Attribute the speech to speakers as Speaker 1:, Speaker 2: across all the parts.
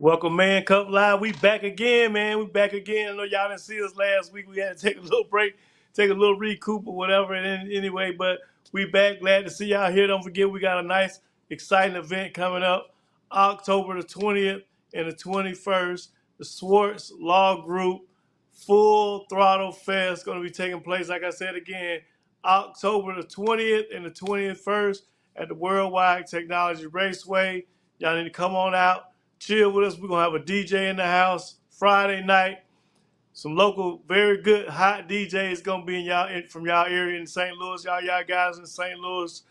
Speaker 1: Welcome, Man Cup Live. We back again, man. We back again. I know y'all didn't see us last week. We had to take a little break, take a little recoup or whatever. And anyway, but we back. Glad to see y'all here. Don't forget, we got a nice, exciting event coming up October the 20th and the 21st. The Swartz Law Group Full Throttle Fest going to be taking place, like I said again, October the 20th and the 21st at the Worldwide Technology Raceway. Y'all need to come on out, chill with us. We're going to have a DJ in the house Friday night. Some local, very good, hot DJs going to be from y'all area in St. Louis. Y'all guys in St. Louis,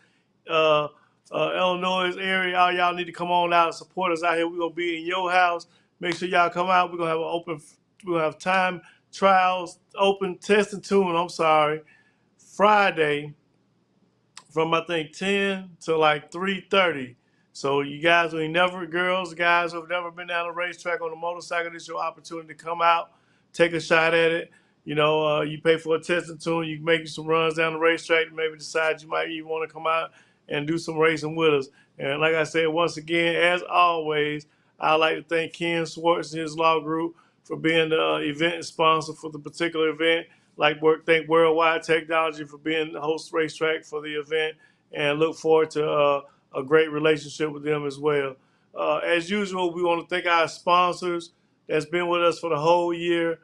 Speaker 1: uh, Illinois area, all y'all need to come on out and support us out here. We're going to be in your house. Make sure y'all come out. We're going to have time trials, open, test and tune, Friday from I think 10 to like 3:30. So you guys who ain't never, guys who have never been down a racetrack on a motorcycle, this is your opportunity to come out, take a shot at it. You pay for a test and tune, you can make some runs down the racetrack, maybe decide you might even want to come out and do some racing with us. And like I said, once again, as always, I'd like to thank Ken Swartz and his law group for being the event sponsor for the particular event. Thank Worldwide Technology for being the host racetrack for the event, and look forward to a great relationship with them as well. As usual, we want to thank our sponsors that's been with us for the whole year,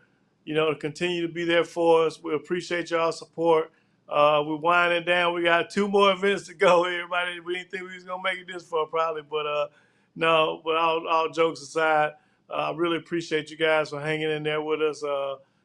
Speaker 1: to continue to be there for us. We appreciate y'all's support. We're winding down. We got 2 more events to go. Everybody, we didn't think we was going to make it this far probably, but no, but all jokes aside, I really appreciate you guys for hanging in there with us.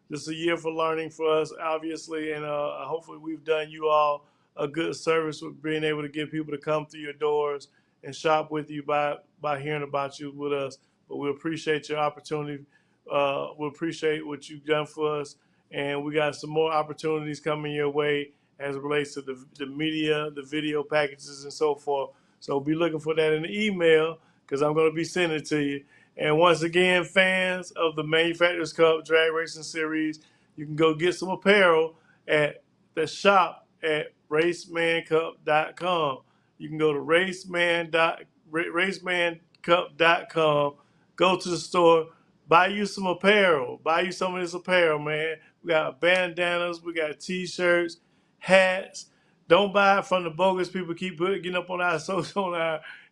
Speaker 1: This is a year for learning for us, obviously, and hopefully we've done you all a good service with being able to get people to come through your doors and shop with you by hearing about you with us. But we appreciate your opportunity. We appreciate what you've done for us, and we got some more opportunities coming your way as it relates to the media, the video packages, and so forth. So be looking for that in the email because I'm going to be sending it to you. And once again, fans of the Manufacturers Cup Drag Racing Series, you can go get some apparel at the shop at racemancup.com. You can go to racemancup.com, go to the store, buy you some apparel, buy you some of this apparel, man. We got bandanas, we got T-shirts, hats. Don't buy it from the bogus people keep getting up on our social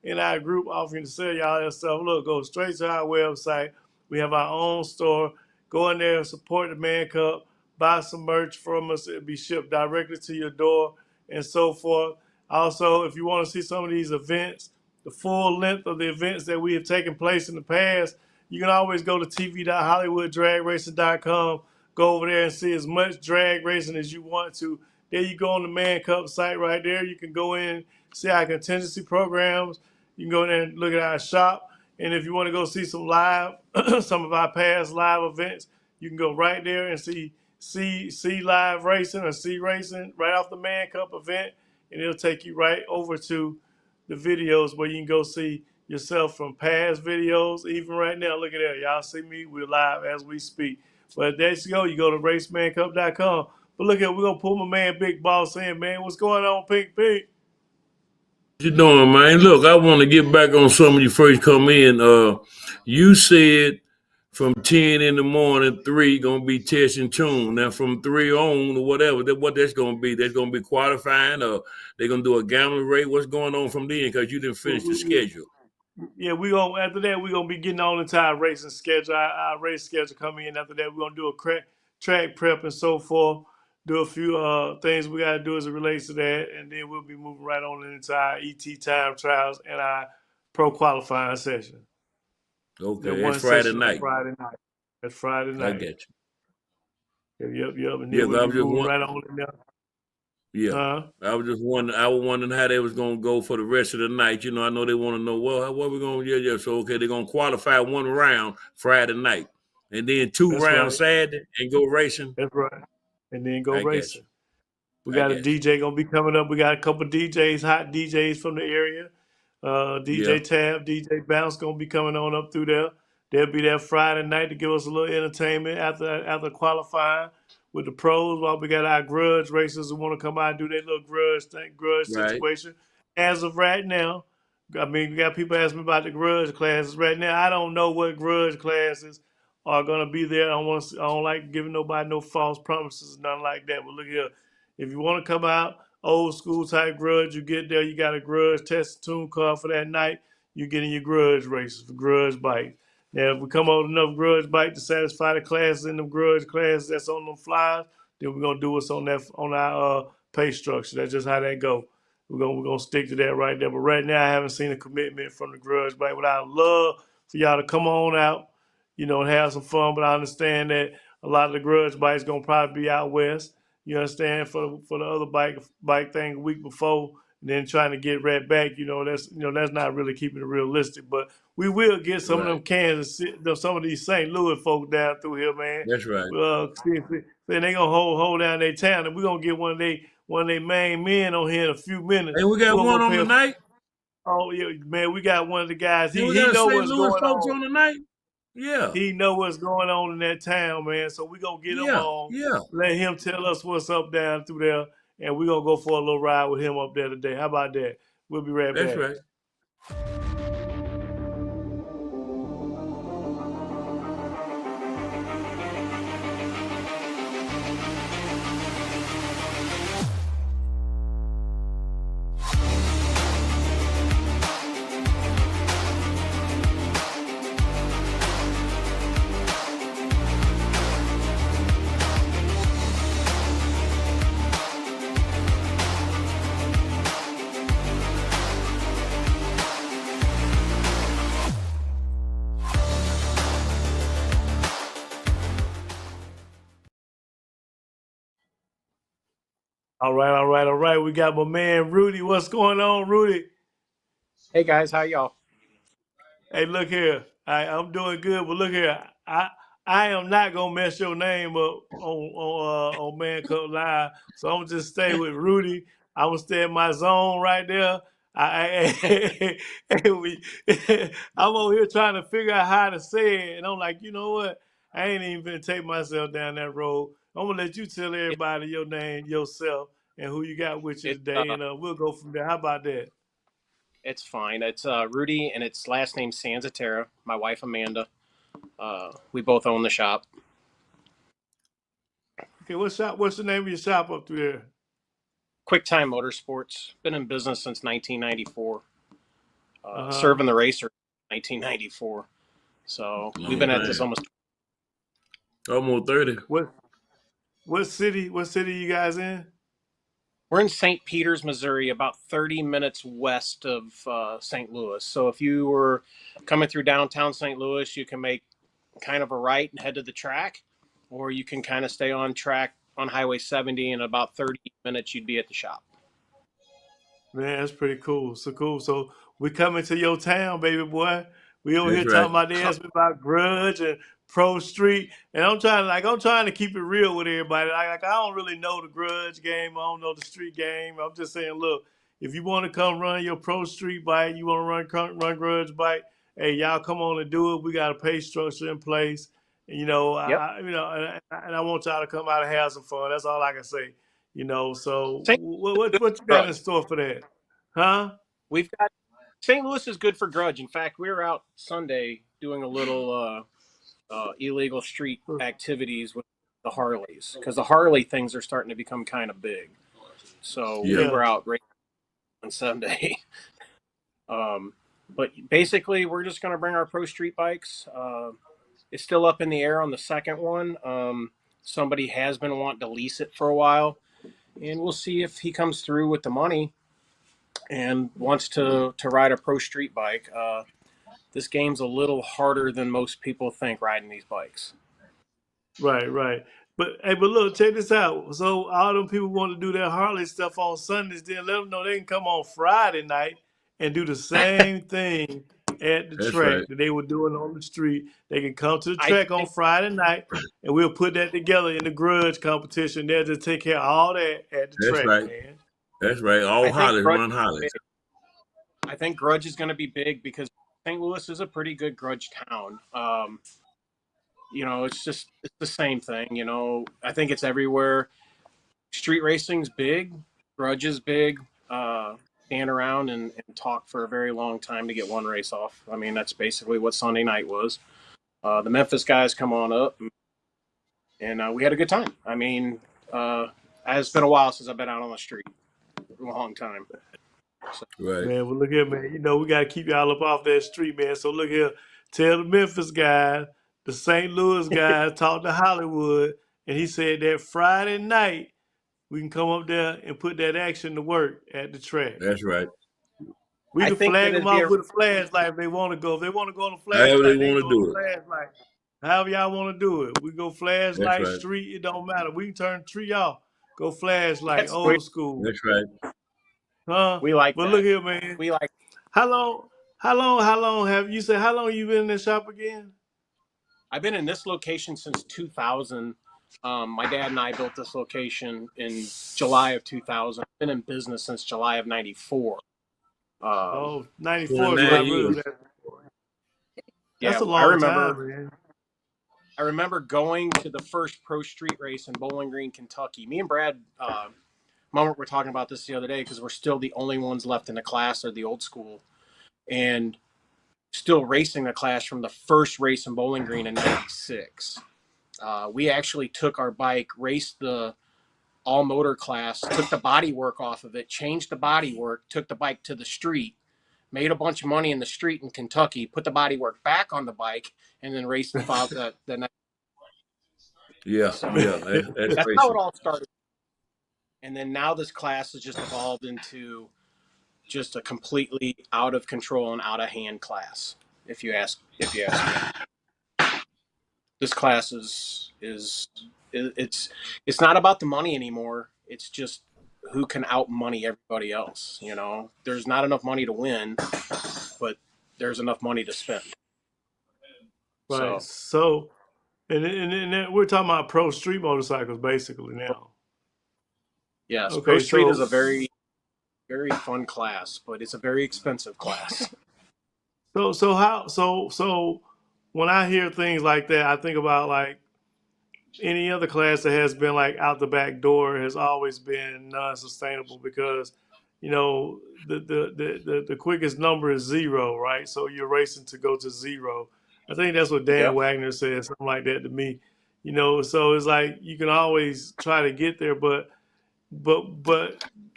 Speaker 1: in our group offering to sell y'all that stuff. Look, go straight to our website. We have our own store. Go in there and support the Man Cup. Buy some merch from us. It'll be shipped directly to your door and so forth. Also, if you want to see some of these events, the full length of the events that we have taken place in the past, you can always go to tv.hollywooddragracing.com. Go over there and see as much drag racing as you want to. There you go on the Man Cup site right there. You can go in, see our contingency programs. You can go in there and look at our shop. And if you want to go see some some of our past live events, you can go right there and see live racing or see racing right off the Man Cup event. And it'll take you right over to the videos where you can go see yourself from past videos. Even right now, look at that. Y'all see me. We're live as we speak. But there you go. You go to racemancup.com. But look at, we're going to pull my man Big Boss in, man. What's going on, Pink Pink?
Speaker 2: What you doing, man? Look, I want to get back on something you first come in. You said from 10 in the morning, 3 going to be test and tune. Now, from 3 on or whatever, what that's going to be? That's going to be qualifying or they're going to do a gambling rate? What's going on from then? Because you didn't finish the schedule.
Speaker 1: Yeah, after that, we're going to be getting on into our racing schedule. Our race schedule coming in after that. We're going to do a track prep and so forth. Do a few things we got to do as it relates to that, and then we'll be moving right on into our ET time trials and our pro qualifying session.
Speaker 2: Okay, that's Friday night.
Speaker 1: That's Friday night.
Speaker 2: I get
Speaker 1: you. Yep. And then
Speaker 2: yeah,
Speaker 1: we'll be moving right on in there.
Speaker 2: Yeah, I was wondering how they was gonna go for the rest of the night. I know they want to know. Well, what we gonna? Yeah. So okay, they're gonna qualify 1 round Friday night, and then 2 rounds Saturday, and go racing.
Speaker 1: That's right. And then go racing. We got a DJ gonna be coming up. We got a couple DJs, hot DJs from the area. DJ Tab, DJ Bounce gonna be coming on up through there. They'll be there Friday night to give us a little entertainment after qualifying with the pros. While we got our grudge racers who want to come out and do their little grudge situation. As of right now, I mean, we got people asking me about the grudge classes right now. I don't know what grudge classes are gonna be there. I don't like giving nobody no false promises, nothing like that. But look here, if you want to come out old school type grudge, you get there. You got a grudge test tune card for that night. You get in your grudge races for grudge bike. Now, if we come on enough grudge bike to satisfy the classes in the grudge classes that's on them flyers, then we're gonna do what's on that on our pay structure. That's just how that go. We're gonna stick to that right there. But right now, I haven't seen a commitment from the grudge bike. But I'd love for y'all to come on out, and have some fun. But I understand that a lot of the grudge bikes gonna probably be out west. You understand, for the other bike thing a week before, and then trying to get right back. That's not really keeping it realistic. But we will get some of
Speaker 2: Right.
Speaker 1: them Kansas City, some of these St. Louis folk down through here, man.
Speaker 2: That's right.
Speaker 1: Then they gonna hold down their town, and we're gonna get one of their main men on here in a few minutes.
Speaker 2: And we got
Speaker 1: We're gonna
Speaker 2: one
Speaker 1: go
Speaker 2: on
Speaker 1: pay
Speaker 2: the night.
Speaker 1: oh yeah, man, we got one of the guys.
Speaker 2: Then
Speaker 1: He
Speaker 2: we
Speaker 1: he
Speaker 2: got
Speaker 1: know
Speaker 2: St.
Speaker 1: what's
Speaker 2: Louis
Speaker 1: going
Speaker 2: folks
Speaker 1: on.
Speaker 2: on the night. Yeah.
Speaker 1: He know what's going on in that town, man. So we gonna get him
Speaker 2: Yeah.
Speaker 1: on,
Speaker 2: Yeah.
Speaker 1: let him tell us what's up down through there, and we gonna go for a little ride with him up there today. How about that? We'll be right
Speaker 2: That's
Speaker 1: back.
Speaker 2: right.
Speaker 1: All right, all right, all right. We got my man Rudy. What's going on, Rudy?
Speaker 3: Hey guys, how y'all?
Speaker 1: Hey, look here. I'm doing good, but look here. I am not gonna mess your name up on Man Cup Live. So I'm gonna just stay with Rudy. I'm gonna stay in my zone right there. And I'm over here trying to figure out how to say it, and I'm like, you know what? I ain't even gonna take myself down that road. I'm gonna let you tell
Speaker 3: It,
Speaker 1: everybody your name, yourself, and who you got with you
Speaker 3: it
Speaker 1: today, and we'll go from there. How about that?
Speaker 3: it's fine. It's Rudy, and it's last name Sanzottera. My wife Amanda. We both own the shop.
Speaker 1: Okay, What's the name of your shop up through there?
Speaker 3: Quick Time Motorsports. Been in business since 1994.
Speaker 1: Uh huh.
Speaker 3: Serving the racer 1994. So we've
Speaker 2: Long
Speaker 3: been at this
Speaker 2: time.
Speaker 3: almost.
Speaker 2: Almost 30.
Speaker 1: What what city? What city you guys in?
Speaker 3: We're in St. Peters, Missouri, about 30 minutes west of St. Louis. So if you were coming through downtown St. Louis, you can make kind of a right and head to the track, or you can kind of stay on track on Highway 70. In about 30 minutes, you'd be at the shop.
Speaker 1: Man, that's pretty cool. So cool. So we coming to your town, baby boy. We over
Speaker 2: That's
Speaker 1: here
Speaker 2: right.
Speaker 1: talking about they asked me about Grudge and Pro Street, and I'm trying to keep it real with everybody. I don't really know the Grudge game. I don't know the street game. I'm just saying, look, if you want to come run your Pro Street bike, you want to run Grudge bike, hey, y'all come on and do it. We got a pay structure in place. And,
Speaker 3: Yep.
Speaker 1: and I want y'all to come out and have some fun. That's all I can say. So
Speaker 3: St.
Speaker 1: what you got in
Speaker 3: Grudge.
Speaker 1: store for that? Huh?
Speaker 3: We've got St. Louis is good for Grudge. In fact, we were out Sunday doing a little illegal street activities with the Harleys because the Harley things are starting to become kind of big. So
Speaker 2: Yeah.
Speaker 3: we
Speaker 1: Yeah.
Speaker 3: were out racing on Sunday. um, but basically, we're just going to bring our pro street bikes. It's still up in the air on the second one. Somebody has been wanting to lease it for a while, and we'll see if he comes through with the money and wants to ride a pro street bike. This game's a little harder than most people think riding these bikes.
Speaker 1: Right, right. But look, check this out. So all them people want to do their Harley stuff on Sundays, then let them know they can come on Friday night and do the same thing at the
Speaker 2: That's right.
Speaker 1: track that they were doing on the street. They can come to the
Speaker 3: I
Speaker 1: track on
Speaker 3: think
Speaker 1: Friday night, and we'll put that together in the grudge competition. They'll just take care of all that at the
Speaker 2: That's
Speaker 1: track,
Speaker 2: right.
Speaker 1: man.
Speaker 2: That's right. All
Speaker 3: I think
Speaker 2: hollies
Speaker 3: Grudge.
Speaker 2: run hollies.
Speaker 3: I think Grudge is going to be big because St. Louis is a pretty good Grudge town. It's the same thing. I think it's everywhere. Street racing's big, Grudge is big. stand around and talk for a very long time to get one race off. I mean, that's basically what Sunday night was. The Memphis guys come on up, and we had a good time. I mean, it's been a while since I've been out on the street. A long time. So,
Speaker 2: Right.
Speaker 1: Man, well, look here, man. You know, we got to keep y'all up off that street, man. So look here. Tell the Memphis guys, the St. Louis guys, talk to Hollywood. And he said that Friday night, we can come up there and put that action to work at the track.
Speaker 2: That's right.
Speaker 1: We
Speaker 3: I
Speaker 1: can
Speaker 3: think that
Speaker 1: flag them
Speaker 3: it'd be
Speaker 1: off
Speaker 3: a
Speaker 1: with a flashlight if they want to go. If they want to go on a
Speaker 2: However they
Speaker 1: flashlight, they can
Speaker 2: want
Speaker 1: go
Speaker 2: to
Speaker 1: on a
Speaker 2: do it.
Speaker 1: flashlight. However y'all want to do it. We go
Speaker 2: That's
Speaker 1: flashlight,
Speaker 2: right.
Speaker 1: street, it don't matter. We can turn the tree off. Go flashlight,
Speaker 3: that's we,
Speaker 1: old school.
Speaker 2: That's right.
Speaker 1: Huh?
Speaker 3: we like
Speaker 1: But look
Speaker 3: that.
Speaker 1: here, man.
Speaker 3: We like.
Speaker 1: How long, how long have you said, how long you been in the shop again?
Speaker 3: I've been in this location since 2000. My dad and I built this location in July of 2000. I've been in business since July of '94. Um,
Speaker 1: Oh, 94 is what I
Speaker 2: 29
Speaker 1: really
Speaker 2: years.
Speaker 1: was asking for. That's
Speaker 3: yeah,
Speaker 1: a long time, man.
Speaker 3: I remember going to the first pro street race in Bowling Green, Kentucky. Me and Brad, Moment, were talking about this the other day because we're still the only ones left in the class, or the old school, and still racing the class from the first race in Bowling Green in '96. We actually took our bike, raced the all motor class, took the body work off of it, changed the body work, took the bike to the street, made a bunch of money in the street in Kentucky, put the body work back on the bike, and then raced the next.
Speaker 2: Yeah.
Speaker 3: So
Speaker 2: Yeah. That's
Speaker 3: that's how it
Speaker 2: racing.
Speaker 3: all started. And then now this class has just evolved into just a completely out of control and out of hand class. If you ask me, this class it's not about the money anymore. It's just who can out money everybody else. You know, there's not enough money to win, but there's enough money to spend.
Speaker 1: Right.
Speaker 3: So
Speaker 1: So, and we're talking about pro street motorcycles basically now.
Speaker 3: yes, Pro
Speaker 1: Okay.
Speaker 3: Street is
Speaker 1: So,
Speaker 3: a very very fun class, but it's a very expensive class.
Speaker 1: so when I hear things like that, I think about like any other class that has been like out the back door has always been non-sustainable because you know the quickest number is zero, right? So you're racing to go to zero. I think that's what Dan
Speaker 3: Yep.
Speaker 1: Wagner said, something like that to me. You know, so it's like you can always try to get there, but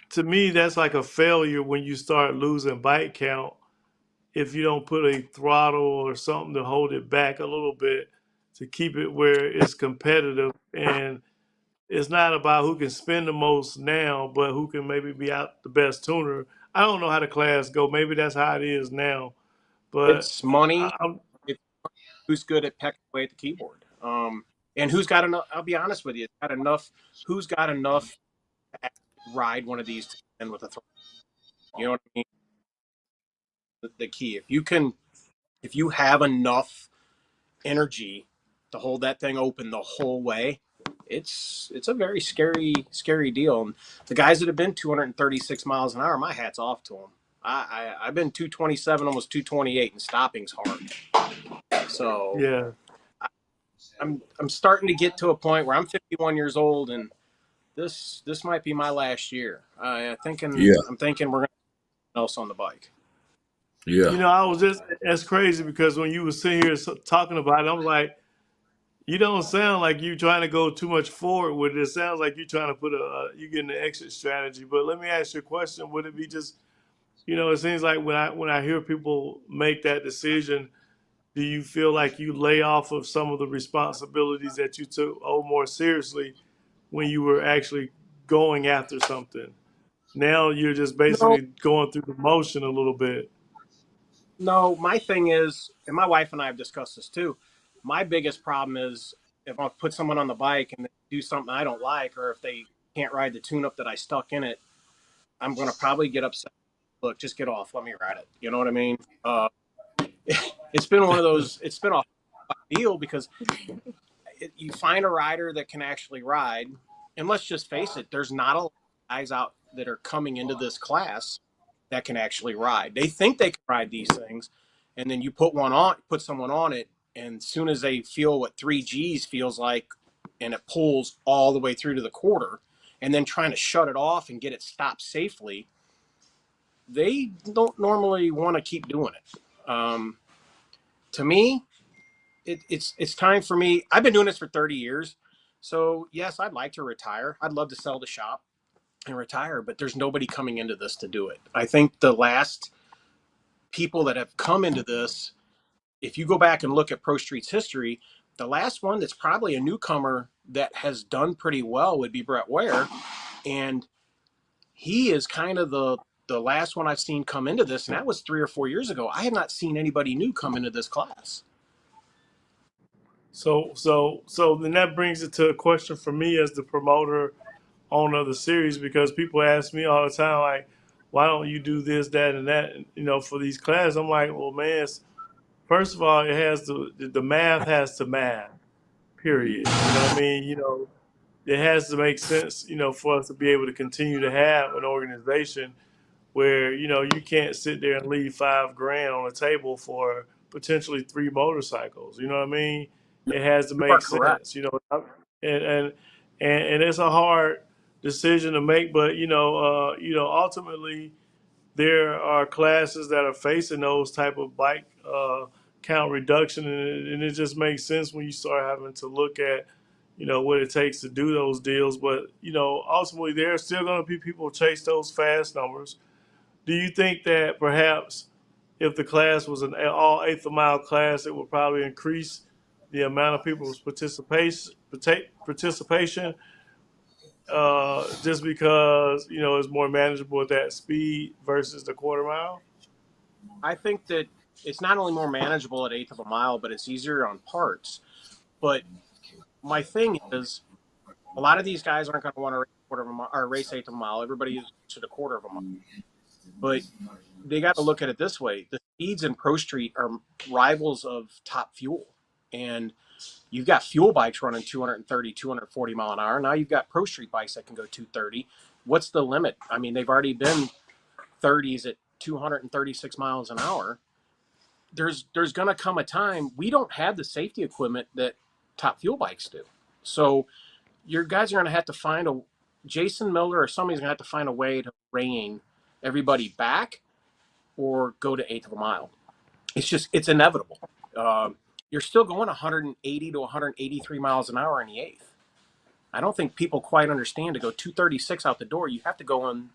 Speaker 1: to me that's like a failure when you start losing bike count if you don't put a throttle or something to hold it back a little bit to keep it where it's competitive and it's not about who can spend the most now, but who can maybe be out the best tuner. I don't know how the class go. Maybe that's how it is now, but
Speaker 3: It's money.
Speaker 1: I'm,
Speaker 3: It's who's good at pecking away at the keyboard. And who's got enough. I'll be honest with you. Got enough. Who's got enough to ride one of these to end with a throw? You know what I mean? The key. If you have enough energy to hold that thing open the whole way, it's a very scary deal. And the guys that have been 236 miles an hour, my hat's off to them. I've been 227, almost 228, and stopping's hard. So
Speaker 1: yeah,
Speaker 3: I'm starting to get to a point where I'm 51 years old, and this might be my last year.
Speaker 2: Yeah.
Speaker 3: I'm thinking we're gonna do else on the bike.
Speaker 1: you
Speaker 2: Yeah.
Speaker 1: know, I was just that's crazy because when you were sitting here talking about it, I'm like, you don't sound like you trying to go too much forward with it. It sounds like you're trying to put you getting an exit strategy. But let me ask you a question: would it be just, you know, it seems like when I hear people make that decision, do you feel like you lay off of some of the responsibilities that you took more seriously when you were actually going after something? Now you're just
Speaker 3: No,
Speaker 1: basically going through the motion a little bit.
Speaker 3: no. My thing is, and my wife and I have discussed this too. My biggest problem is if I put someone on the bike and they do something I don't like, or if they can't ride the tune up that I stuck in it, I'm going to probably get upset. Look, just get off. Let me ride it. You know what I mean? It's been one of those. It's been a deal because you find a rider that can actually ride, and let's just face it, there's not a lot of guys out that are coming into this class that can actually ride. They think they can ride these things, and then you put someone on it, and as soon as they feel what 3 Gs feels like, and it pulls all the way through to the quarter, and then trying to shut it off and get it stopped safely, they don't normally want to keep doing it. To me, it's time for me. I've been doing this for 30 years. So yes, I'd like to retire. I'd love to sell the shop and retire, but there's nobody coming into this to do it. I think the last people that have come into this, if you go back and look at Pro Street's history, the last one that's probably a newcomer that has done pretty well would be Brett Ware. And he is kind of the last one I've seen come into this, and that was 3 or 4 years ago. I have not seen anybody new come into this class.
Speaker 1: So then that brings it to a question for me as the promoter, owner of the series, because people ask me all the time, like, why don't you do this, that, and that, for these classes? I'm like, well, man, first of all, it has the math has to math, period. You know what I mean? It has to make sense, for us to be able to continue to have an organization where, you can't sit there and leave $5,000 on the table for potentially three motorcycles. You know what I mean? It has to
Speaker 3: You are
Speaker 1: make
Speaker 3: correct.
Speaker 1: sense, and and it's a hard decision to make, but ultimately there are classes that are facing those type of bike count reduction, and it just makes sense when you start having to look at what it takes to do those deals. But ultimately there are still going to be people who chase those fast numbers. Do you think that perhaps if the class was an all eighth of a mile class, it would probably increase the amount of people's participation, just because it's more manageable at that speed versus the quarter mile?
Speaker 3: I think that it's not only more manageable at eighth of a mile, but it's easier on parts. But my thing is, a lot of these guys aren't going to want to race quarter of a mile or race eighth of a mile. Everybody is to the quarter of a mile. But they got to look at it this way: the speeds in Pro Street are rivals of Top Fuel, and you've got fuel bikes running 230, 240 mile an hour. Now you've got Pro Street bikes that can go 230. What's the limit? I mean, they've already been 30s at 236 miles an hour. There's going to come a time we don't have the safety equipment that Top Fuel bikes do. So your guys are going to have to find Jason Miller or somebody's going to have to find a way to rein everybody back or go to eighth of a mile. It's inevitable. You're still going 180 to 183 miles an hour in the eighth. I don't think people quite understand to go 236 out the door. You have to go on.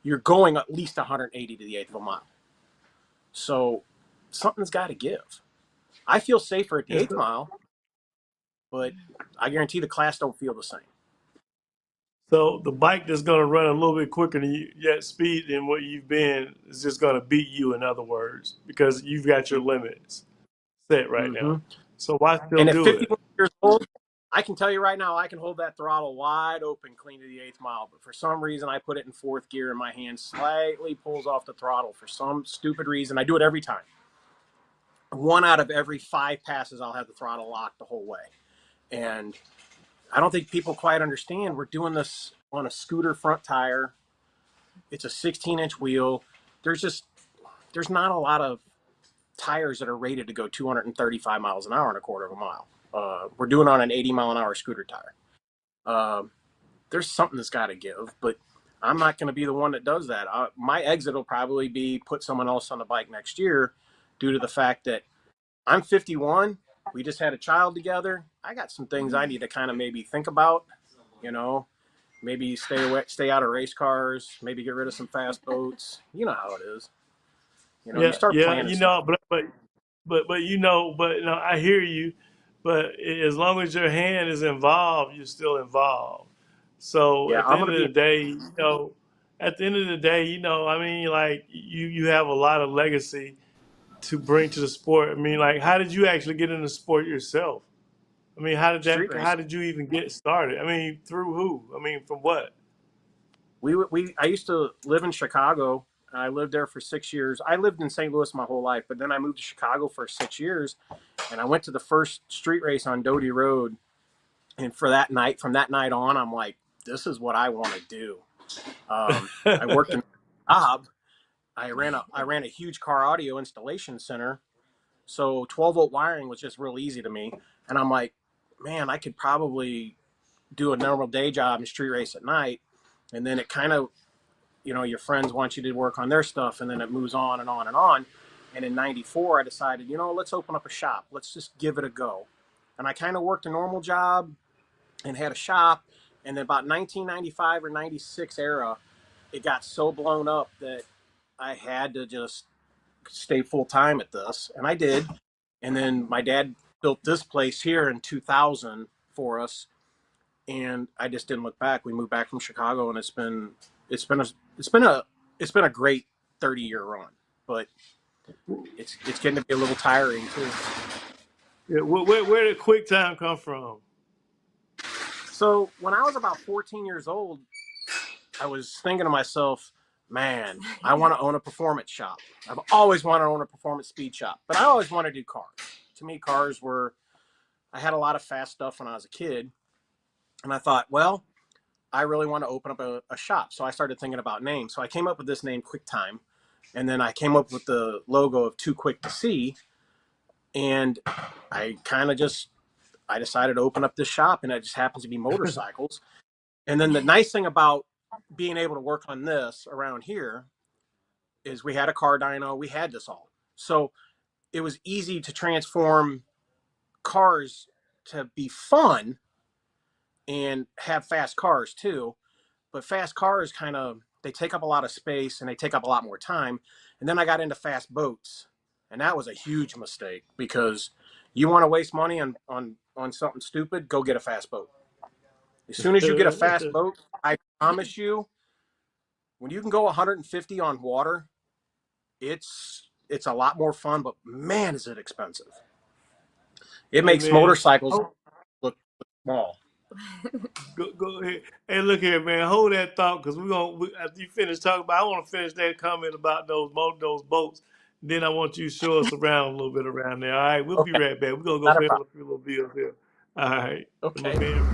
Speaker 3: You're going at least 180 to the eighth of a mile. So something's got to give. I feel safer at the
Speaker 1: Yes,
Speaker 3: eighth
Speaker 1: sir.
Speaker 3: mile, but I guarantee the class don't feel the same.
Speaker 1: So the bike that's going to run a little bit quicker than at speed than what you've been is just going to beat you, in other words, because you've got your limits set right
Speaker 3: Mm-hmm.
Speaker 1: now. So why still
Speaker 3: And at
Speaker 1: do it?
Speaker 3: 51 years old, I can tell you right now, I can hold that throttle wide open, clean to the eighth mile. But for some reason, I put it in fourth gear and my hand slightly pulls off the throttle for some stupid reason. I do it every time. 1 out of every 5 passes, I'll have the throttle locked the whole way. And I don't think people quite understand. We're doing this on a scooter front tire. It's a 16-inch wheel. There's not a lot of tires that are rated to go 235 miles an hour in a quarter of a mile. We're doing on an 80 mile an hour scooter tire. There's something that's got to give, but I'm not going to be the one that does that. My exit will probably be put someone else on the bike next year, due to the fact that I'm 51. We just had a child together. I got some things I need to kind of maybe think about, you know, maybe stay out of race cars, maybe get rid of some fast boats. You know how it is. You
Speaker 1: Yeah,
Speaker 3: start
Speaker 1: yeah,
Speaker 3: planning stuff.
Speaker 1: but I hear you. But as long as your hand is involved, you're still involved. So
Speaker 3: Yeah,
Speaker 1: at the
Speaker 3: I'm
Speaker 1: end
Speaker 3: going to
Speaker 1: of the
Speaker 3: be
Speaker 1: day, at the end of the day, I mean, like you have a lot of legacy to bring to the sport. I mean, like, how did you actually get into the sport yourself? I mean,
Speaker 3: street
Speaker 1: how
Speaker 3: racing.
Speaker 1: did you even get started? I mean, through who? I mean, from what?
Speaker 3: I used to live in Chicago. I lived there for 6 years. I lived in St. Louis my whole life, but then I moved to Chicago for 6 years, and I went to the first street race on Doty Road. And from that night on, I'm like, this is what I want to do. I worked in a job. I ran a huge car audio installation center, so 12-volt wiring was just real easy to me. And I'm like, man, I could probably do a normal day job and street race at night. And then it kind of your friends want you to work on their stuff, and then it moves on and on and on. And in '94, I decided, let's open up a shop. Let's just give it a go. And I kind of worked a normal job and had a shop. And then about 1995 or '96 era, it got so blown up that I had to just stay full time at this, and I did. And then my dad built this place here in 2000 for us, and I just didn't look back. We moved back from Chicago, and it's been a it's been a it's been a great 30-year run, but it's getting to be a little tiring too.
Speaker 1: Yeah, where did QuickTime come from?
Speaker 3: So when I was about 14 years old, I was thinking to myself, man, I want to own a performance shop. I've always wanted to own a performance speed shop, but I always wanted to do cars. To me, I had a lot of fast stuff when I was a kid. And I thought, well, I really want to open up a shop. So I started thinking about names. So I came up with this name, QuickTime. And then I came up with the logo of Too Quick to See. And I decided to open up this shop, and it just happens to be motorcycles. And then the nice thing about being able to work on this around here is we had a car dyno, we had this all. So it was easy to transform cars to be fun and have fast cars too. But fast cars they take up a lot of space and they take up a lot more time. And then I got into fast boats, and that was a huge mistake, because you want to waste money on something stupid, go get a fast boat. As soon as you get a fast boat, I promise you, when you can go 150 on water, it's a lot more fun, but man, is it expensive. It makes motorcycles look small.
Speaker 1: Go ahead. Hey, look here, man. Hold that thought, because after you finish talking about, I want to finish that comment about those boats. Then I want you to show us around a little bit around there. All right, we'll be
Speaker 3: Okay,
Speaker 1: right back. We're gonna go
Speaker 3: not a
Speaker 1: pay
Speaker 3: problem.
Speaker 1: a few little bills here. All right, my
Speaker 3: Okay.
Speaker 1: man.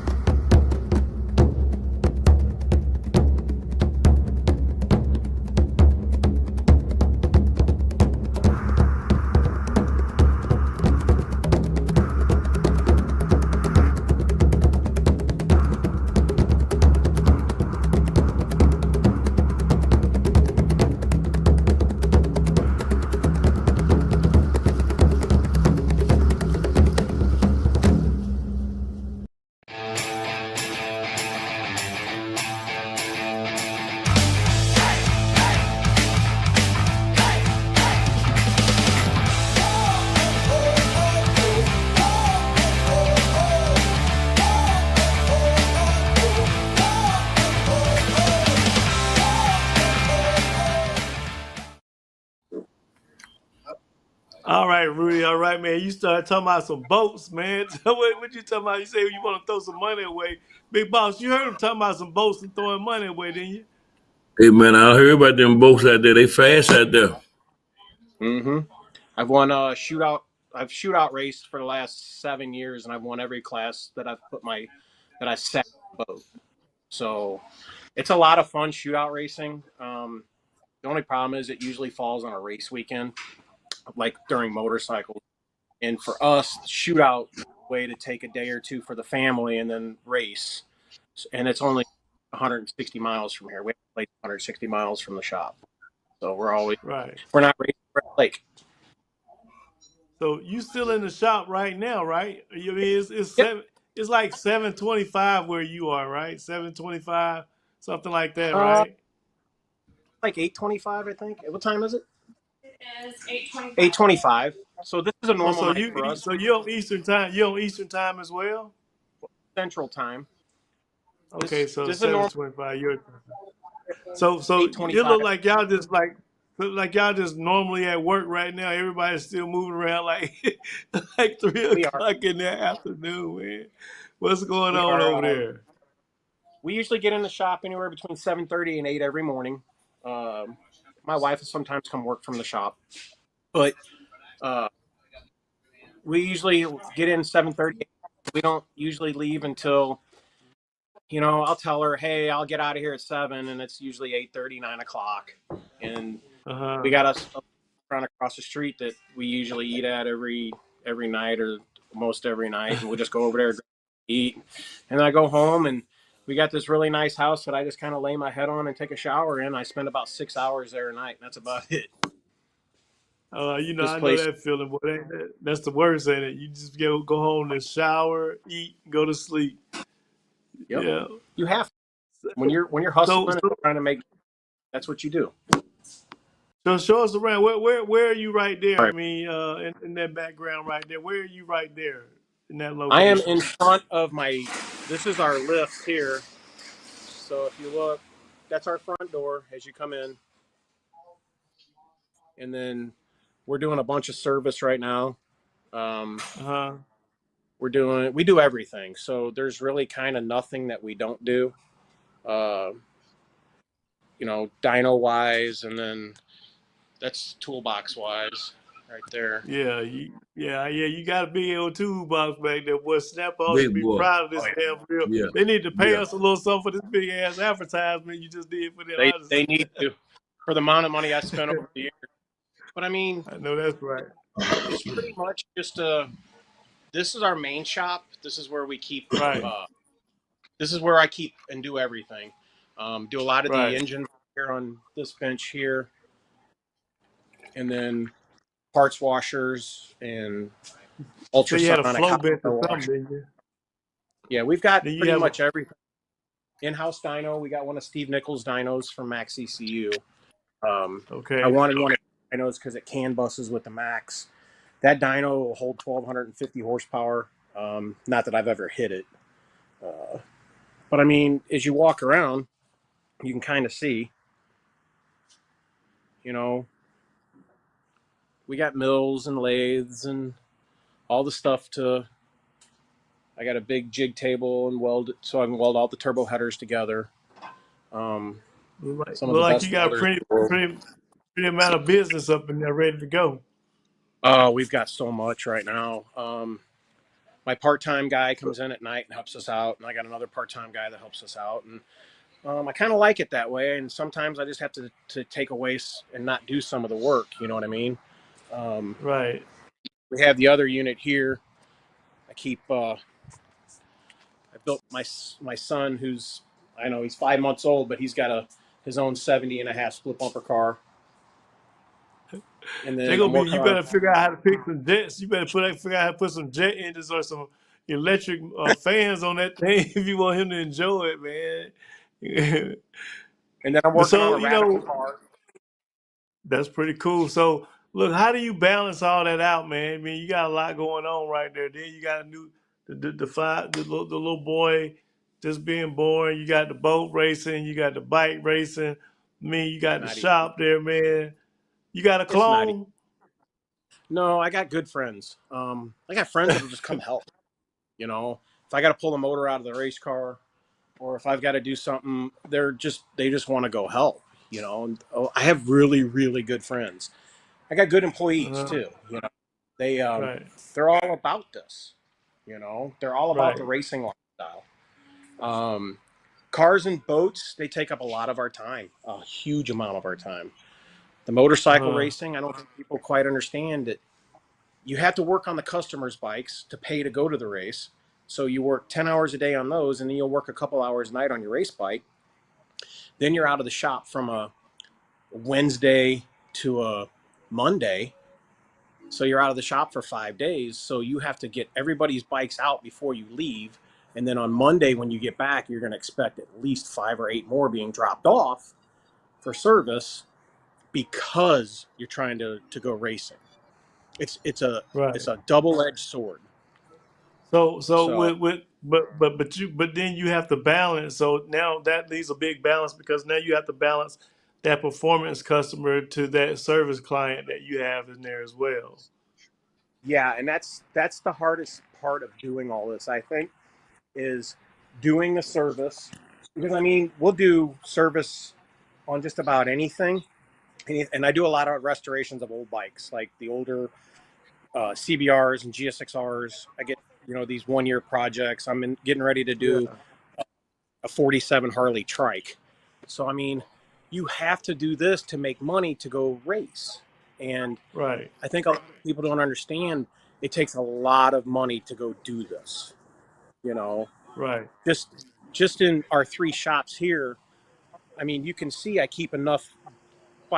Speaker 1: All right, Rudy. All right, man. You started talking about some boats, man. What you talking about? You say you want to throw some money away. Big boss, you heard him talking about some boats and throwing money away, didn't you?
Speaker 2: Hey man, I heard about them boats out there. They fast out there.
Speaker 3: Mm-hmm. I've won a shootout. I've shootout raced for the last 7 years, and I've won every class that I sat on the boat. So it's a lot of fun shootout racing. The only problem is it usually falls on a race weekend, like during motorcycles. And for us, shootout way to take a day or two for the family and then race. And it's only 160 miles from here. We have a place 160 miles from the shop. So
Speaker 1: Right.
Speaker 3: we're not racing for a lake.
Speaker 1: So you still in the shop right now, right? You mean it's
Speaker 3: Yep.
Speaker 1: seven? It's like 7:25 where you are, right? 7:25, something like that,
Speaker 3: Uh,
Speaker 1: right?
Speaker 3: like 8:25, I think. What time is it? It is 8:25. 8:25. So this is a
Speaker 1: Oh,
Speaker 3: normal
Speaker 1: so
Speaker 3: night for us.
Speaker 1: you on Eastern time? You on Eastern time as well?
Speaker 3: Central time.
Speaker 1: Okay, so
Speaker 3: This is a normal
Speaker 1: 7:25 your time. So you
Speaker 3: 8:25.
Speaker 1: look like y'all just normally at work right now. Everybody's still moving around like like three
Speaker 3: We are.
Speaker 1: o'clock in the afternoon, man. What's going
Speaker 3: We
Speaker 1: on
Speaker 3: are.
Speaker 1: over there?
Speaker 3: We usually get in the shop anywhere between 7:30 and 8 every morning. Um, my wife will sometimes come work from the shop, but uh, we usually get in 7:30. We don't usually leave until I'll tell her, hey, I'll get out of here at 7, and it's usually 8:30, 9 o'clock, and we
Speaker 1: Uh-huh.
Speaker 3: got a restaurant across the street that we usually eat at every night or most every night, and we'll just go over there, eat, and I go home, and we got this really nice house that I just kind of lay my head on and take a shower in. I spend about 6 hours there a night, and that's about it. This
Speaker 1: I know
Speaker 3: place,
Speaker 1: that feeling, boy. That's the worst, ain't it? You just go home and shower, eat, go to sleep.
Speaker 3: yep,
Speaker 1: Yeah.
Speaker 3: you have to. When you're
Speaker 1: So,
Speaker 3: hustling and
Speaker 1: so,
Speaker 3: trying to make, that's what you do.
Speaker 1: so show us around. Where are you right there?
Speaker 3: All
Speaker 1: I
Speaker 3: right.
Speaker 1: mean, in that background right there. Where are you right there in that
Speaker 3: I am
Speaker 1: location?
Speaker 3: in front of my. This is our lift here. So if you look, that's our front door as you come in, and then we're doing a bunch of service right now. Um,
Speaker 1: Uh-huh.
Speaker 3: we do everything. So there's really kind of nothing that we don't do. Uh, dyno wise, and then that's toolbox wise right there.
Speaker 1: Yeah, you got a big old toolbox back there. Boy, Snap-on should
Speaker 2: Big
Speaker 1: be
Speaker 2: boy.
Speaker 1: proud of
Speaker 3: Oh
Speaker 1: this
Speaker 3: yeah,
Speaker 1: damn real.
Speaker 2: Yeah.
Speaker 1: They need to pay
Speaker 2: Yeah.
Speaker 1: us a little something for this big ass advertisement you just did for them.
Speaker 3: they need to for the amount of money I spent over the years. But I mean,
Speaker 1: I know that's right.
Speaker 3: it's pretty much just a. This is our main shop. This is where we keep.
Speaker 1: Right,
Speaker 3: This is where I keep and do everything. Do a lot of the
Speaker 1: right.
Speaker 3: engines here on this bench here, and then parts washers and
Speaker 1: So you had a
Speaker 3: ultrasonic
Speaker 1: flow
Speaker 3: hot
Speaker 1: bench or
Speaker 3: water
Speaker 1: something,
Speaker 3: washer.
Speaker 1: didn't you?
Speaker 3: Yeah, we've got
Speaker 1: Then you
Speaker 3: pretty
Speaker 1: have a
Speaker 3: much everything. In-house dyno. We got one of Steve Nichols' dynos from Max ECU. I
Speaker 1: okay,
Speaker 3: wanted one of the dynos because it can buses with the Max. That dyno will hold 1,250 horsepower. Not that I've ever hit it. But I mean, as you walk around, you can kind of see, you know, we got mills and lathes and all the stuff to. I got a big jig table and weld it so I can weld all the turbo headers together. Um, some of
Speaker 1: look
Speaker 3: the
Speaker 1: like you
Speaker 3: best
Speaker 1: got a
Speaker 3: welders in
Speaker 1: pretty
Speaker 3: the world.
Speaker 1: pretty pretty amount of business up in there ready to go.
Speaker 3: Oh, we've got so much right now. My part-time guy comes in at night and helps us out, and I got another part-time guy that helps us out, and I kind of like it that way. And sometimes I just have to take away and not do some of the work. You know what I mean? Um,
Speaker 1: Right.
Speaker 3: we have the other unit here. I keep. I built my son, who's I know he's 5 months old, but he's got his own 70 and a half split bumper car. And
Speaker 1: They
Speaker 3: then
Speaker 1: gonna
Speaker 3: I'm
Speaker 1: be.
Speaker 3: working
Speaker 1: You
Speaker 3: on.
Speaker 1: better figure out how to pick some jets. You better figure out how to put some jet engines or some electric fans on that thing if you want him to enjoy it, man.
Speaker 3: And then I'm
Speaker 1: But
Speaker 3: working on
Speaker 1: so
Speaker 3: a
Speaker 1: you
Speaker 3: radical
Speaker 1: know
Speaker 3: car.
Speaker 1: that's pretty cool. So look, how do you balance all that out, man? I mean, you got a lot going on right there. Then you got a new the little boy just being born. You got the boat racing. You got the bike racing. I mean, you got the
Speaker 3: Not easy.
Speaker 1: shop there, man. You got a
Speaker 3: It's not easy.
Speaker 1: clone.
Speaker 3: No, I got good friends. I got friends that'll just come help. If I got to pull the motor out of the race car, or if I've got to do something, they just want to go help. And I have really really good friends. I got good employees
Speaker 1: Uh-huh.
Speaker 3: too. They
Speaker 1: Right,
Speaker 3: they're all about this. They're all about the
Speaker 1: right,
Speaker 3: racing lifestyle. Um, Cars and boats, they take up a lot of our time, a huge amount of our time. The motorcycle
Speaker 1: uh-huh.
Speaker 3: racing, I don't think people quite understand that you have to work on the customers' bikes to pay to go to the race. So you work 10 hours a day on those, and then you'll work a couple hours a night on your race bike. Then you're out of the shop from a Wednesday to a Monday. So you're out of the shop for 5 days. So you have to get everybody's bikes out before you leave. And then on Monday, when you get back, you're going to expect at least 5 or 8 more being dropped off for service because you're trying to go racing. It's
Speaker 1: Right.
Speaker 3: a double-edged sword.
Speaker 1: So
Speaker 3: So
Speaker 1: but then you have to balance. So now that leaves a big balance because now you have to balance that performance customer to that service client that you have in there as well.
Speaker 3: yeah, and that's the hardest part of doing all this, I think, is doing the service. Because I mean, we'll do service on just about anything, and I do a lot of restorations of old bikes, like the older CBRs and GSXRs. I get these 1 year projects. Getting ready to do
Speaker 1: Yeah.
Speaker 3: a 47 Harley trike. So I mean, you have to do this to make money to go race, and
Speaker 1: Right.
Speaker 3: I think a lot of people don't understand. It takes a lot of money to go do this. You know,
Speaker 1: Right.
Speaker 3: just just in our 3 shops here, I mean, you can see I keep enough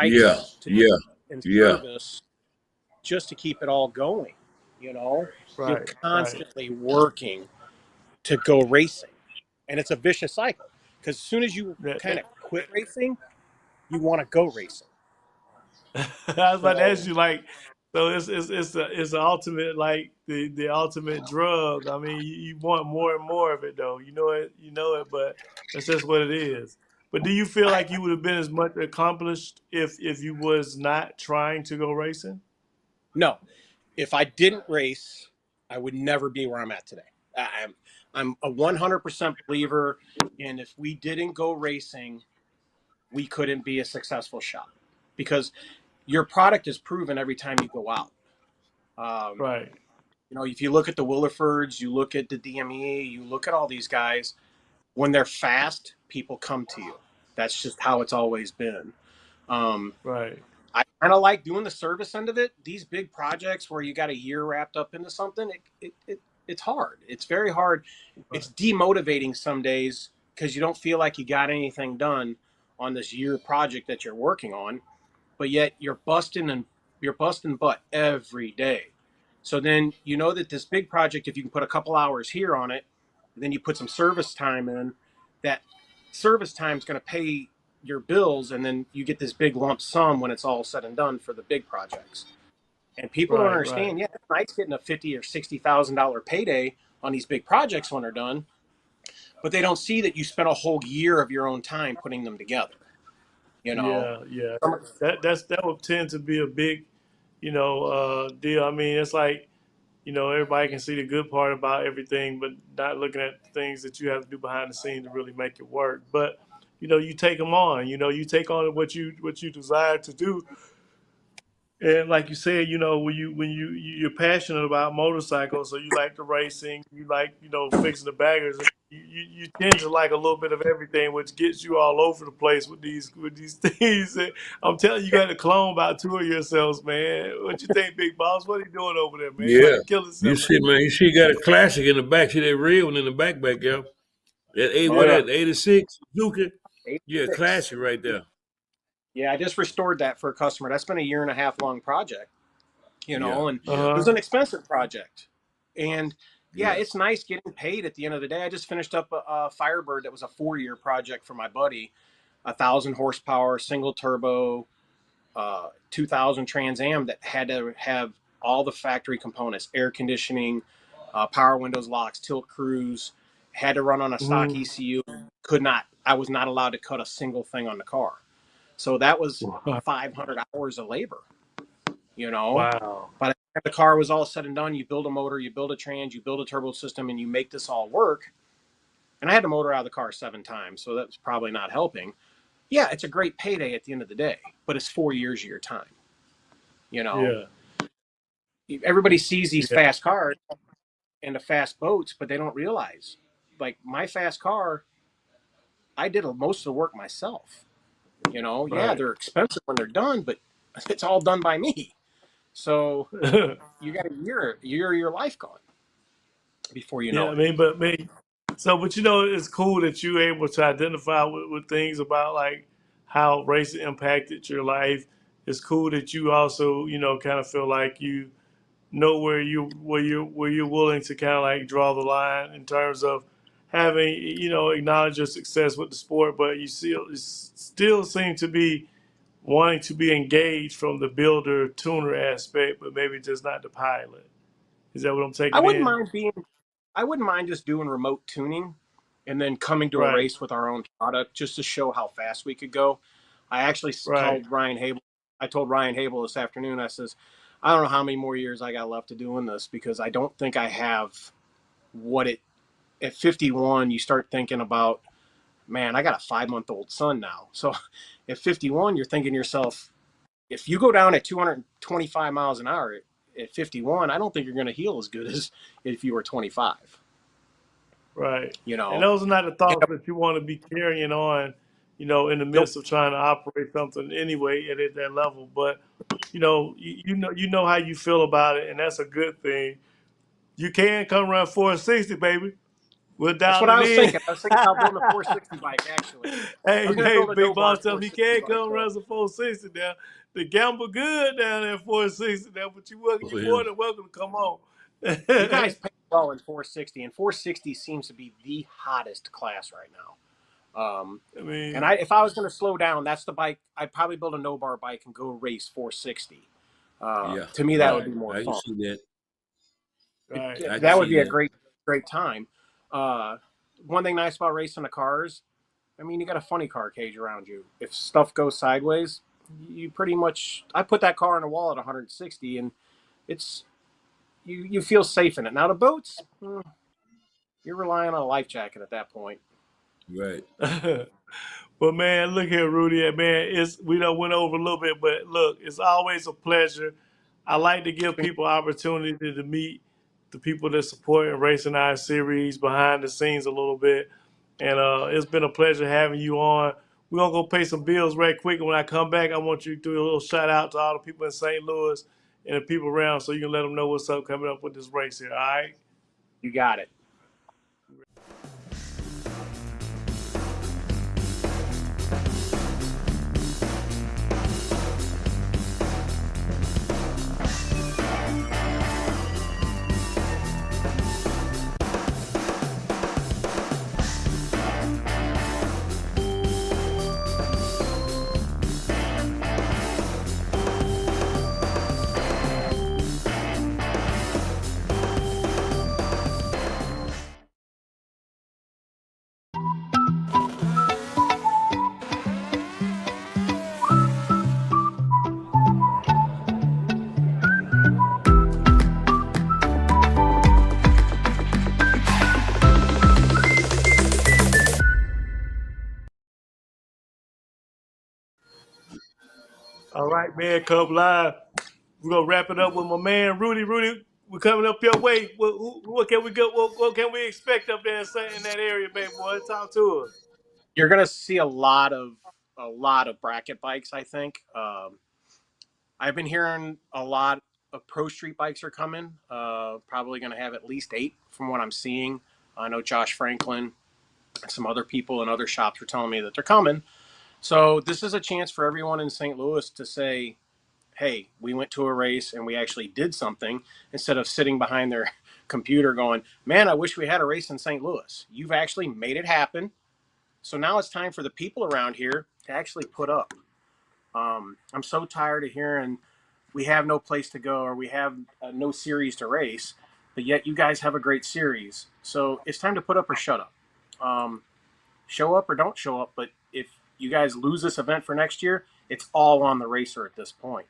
Speaker 2: Yeah,
Speaker 3: bikes to
Speaker 2: yeah,
Speaker 3: in
Speaker 2: yeah.
Speaker 3: service just to keep it all going. You know, you're
Speaker 1: Right, right.
Speaker 3: constantly working to go racing, and it's a vicious cycle because as soon as you
Speaker 1: That,
Speaker 3: kind
Speaker 1: that,
Speaker 3: of quit racing, you want to go racing.
Speaker 1: I was about to ask
Speaker 3: So
Speaker 1: you, like, so it's the ultimate, like the ultimate drug. I mean, you want more and more of it, though. You know it, but that's just what it is. But do you feel
Speaker 3: I
Speaker 1: like you would have been as much accomplished if you was not trying to go racing?
Speaker 3: no, if I didn't race, I would never be where I'm at today. I'm I'm a 100% believer in if we didn't go racing, we couldn't be a successful shop because your product is proven every time you go out. Um,
Speaker 1: Right,
Speaker 3: you know, if you look at the Willifords, you look at the DME, you look at all these guys, when they're fast, people come to you. That's just how it's always been. Um,
Speaker 1: right,
Speaker 3: I kind of like doing the service end of it. These big projects where you got a year wrapped up into something, it's hard. It's very hard.
Speaker 1: right,
Speaker 3: It's demotivating some days because you don't feel like you got anything done on this year project that you're working on, but yet you're busting butt every day. So then you know that this big project, if you can put a couple hours here on it, then you put some service time in, that service time is going to pay your bills, and then you get this big lump sum when it's all said and done for the big projects. And people don't
Speaker 1: right, right,
Speaker 3: understand. Yeah, it's nice getting a $50,000 or $60,000 payday on these big projects when they're done, but they don't see that you spent a whole year of your own time putting them together. You know,
Speaker 1: yeah, yeah. That would tend to be a big, deal. I mean, it's like, everybody can see the good part about everything, but not looking at the things that you have to do behind the scenes to really make it work. But you take them on. You take on what you desire to do. And like you said, you're passionate about motorcycles, so you like the racing, you like fixing the baggers. You tend to like a little bit of everything, which gets you all over the place with these things. And I'm telling you, you got to clone about two of yourselves, man. What you think, Big Boss? What are you doing over there, man? You about
Speaker 2: Yeah.
Speaker 1: to kill
Speaker 2: You
Speaker 1: yourself.
Speaker 2: see, man, you see, you got a classic in the back. See that red one in the back, yo. That eight,
Speaker 3: oh
Speaker 2: what
Speaker 3: yeah,
Speaker 2: that 86 Zuka? Yeah,
Speaker 3: 86.
Speaker 2: classic right there.
Speaker 3: Yeah, I just restored that for a customer. That's been a year and a half long project,
Speaker 2: Yeah,
Speaker 3: and
Speaker 1: Uh
Speaker 2: yeah,
Speaker 3: it was
Speaker 1: huh.
Speaker 3: an expensive project. And yeah,
Speaker 2: yeah.
Speaker 3: it's nice getting paid at the end of the day. I just finished up a Firebird that was a 4 year project for my buddy, 1,000 horsepower, single turbo, 2,000 Trans Am that had to have all the factory components, air conditioning, power windows, locks, tilt cruise, had to run on a stock
Speaker 1: Mm-hmm.
Speaker 3: ECU. Could not, I was not allowed to cut a single thing on the car. So that was 500 hours of labor, you know.
Speaker 1: Wow.
Speaker 3: By the time the car was all said and done, you build a motor, you build a trans, you build a turbo system, and you make this all work. And I had to motor out of the car 7 times, so that was probably not helping. Yeah, it's a great payday at the end of the day, but it's 4 years of your time, you know.
Speaker 1: Yeah.
Speaker 3: Everybody sees these
Speaker 1: Yeah.
Speaker 3: fast cars and the fast boats, but they don't realize, like my fast car, I did most of the work myself. You know, yeah,
Speaker 1: Right.
Speaker 3: they're expensive when they're done, but it's all done by me. So you got a year of your life gone before you
Speaker 1: Yeah,
Speaker 3: know
Speaker 1: I
Speaker 3: it.
Speaker 1: mean, but me. So, but it's cool that you're able to identify with things about like how race impacted your life. It's cool that you also, kind of feel like you know where you're willing to kind of like draw the line in terms of having, acknowledge your success with the sport, but you still seem to be wanting to be engaged from the builder tuner aspect, but maybe just not the pilot. Is that what I'm
Speaker 3: I
Speaker 1: taking
Speaker 3: wouldn't
Speaker 1: in?
Speaker 3: mind being, I wouldn't mind just doing remote tuning and then coming to a
Speaker 1: Right,
Speaker 3: race with our own product just to show how fast we could go. I actually
Speaker 1: right,
Speaker 3: called Ryan Hable. I told Ryan Hable this afternoon, I says, I don't know how many more years I got left to doing this because I don't think I have what it, at 51, you start thinking about, man, I got a 5-month-old son now. So at 51, you're thinking to yourself, if you go down at 225 miles an hour at 51, I don't think you're going to heal as good as if you were 25,
Speaker 1: right.
Speaker 3: you
Speaker 1: And
Speaker 3: know?
Speaker 1: those are not the thoughts that you want to be carrying on, in the
Speaker 3: Nope.
Speaker 1: midst of trying to operate something anyway at that level. But you know how you feel about it, and that's a good thing. You can come around 460, baby. We're
Speaker 3: That's what I
Speaker 1: dialing
Speaker 3: was
Speaker 1: in.
Speaker 3: thinking. I was thinking about building a 460 bike, actually. I was
Speaker 1: Hey,
Speaker 3: going to
Speaker 1: hey,
Speaker 3: build a
Speaker 1: big
Speaker 3: no bar
Speaker 1: boss, tell him he
Speaker 3: 460
Speaker 1: can't
Speaker 3: bike.
Speaker 1: come
Speaker 3: So
Speaker 1: run some 460 now. The gamble good down there at 460 now, but you more than welcome to come on.
Speaker 3: you guys pay well in 460, and 460 seems to be the hottest class right now.
Speaker 1: I mean,
Speaker 3: And if I was going to slow down, that's the bike. I'd probably build a no bar bike and go race 460.
Speaker 2: Yeah,
Speaker 3: To me, that would
Speaker 2: right.
Speaker 3: be more
Speaker 2: I can
Speaker 3: fun.
Speaker 2: see that.
Speaker 1: right.
Speaker 2: I can
Speaker 3: That would
Speaker 2: see
Speaker 3: be a
Speaker 2: that.
Speaker 3: great time. One thing nice about racing the cars, I mean, you got a funny car cage around you. If stuff goes sideways, you pretty much. I put that car on a wall at 160, and it's you feel safe in it. Now the boats, you're relying on a life jacket at that point.
Speaker 2: Right.
Speaker 1: But man, look here, Rudy. Man, we done went over a little bit, but look, it's always a pleasure. I like to give people opportunity to meet the people that support and racing our series behind the scenes a little bit. And it's been a pleasure having you on. We're gonna go pay some bills right quick. And when I come back, I want you to do a little shout out to all the people in St. Louis and the people around so you can let them know what's up coming up with this race here. All right.
Speaker 3: You got it.
Speaker 1: All right, man. Come live. We're gonna wrap it up with my man Rudy. Rudy, we're coming up your way. What can we go? What can we expect up there in that area, baby boy? Talk to us.
Speaker 3: You're gonna see a lot of bracket bikes. I think. I've been hearing a lot of pro street bikes are coming. Probably going to have at least 8 from what I'm seeing. I know Josh Franklin and some other people in other shops are telling me that they're coming. So this is a chance for everyone in St. Louis to say, hey, we went to a race and we actually did something instead of sitting behind their computer going, man, I wish we had a race in St. Louis. You've actually made it happen. So now it's time for the people around here to actually put up. I'm so tired of hearing we have no place to go or we have no series to race, but yet you guys have a great series. So it's time to put up or shut up. Um, Show up or don't show up, but if you guys lose this event for next year, it's all on the racer at this point.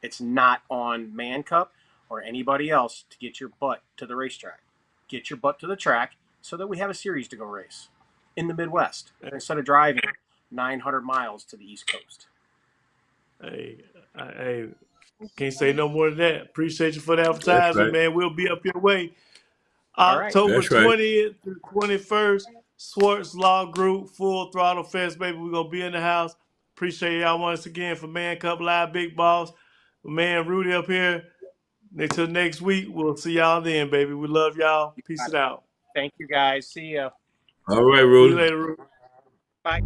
Speaker 3: It's not on Man Cup or anybody else to get your butt to the racetrack. Get your butt to the track so that we have a series to go race in the Midwest instead of driving 900 miles to the East Coast.
Speaker 1: Hey, hey, can't say no more than that. Appreciate you for the
Speaker 2: That's
Speaker 1: advertisement,
Speaker 2: right.
Speaker 1: man. We'll be up your way.
Speaker 3: All right.
Speaker 1: October
Speaker 2: That's right.
Speaker 1: 20th through 21st, Swartz Law Group, Full Throttle Fest, baby. We're going to be in the house. Appreciate y'all once again for Man Cup Live, Big Boss. Man, Rudy up here. Until next week, we'll see y'all then, baby. We love y'all.
Speaker 3: You
Speaker 1: Peace
Speaker 3: got
Speaker 1: it
Speaker 3: it.
Speaker 1: out.
Speaker 3: Thank you guys. See ya.
Speaker 2: All right,
Speaker 1: See you
Speaker 2: Rudy.
Speaker 1: later, Rudy.
Speaker 3: Bye.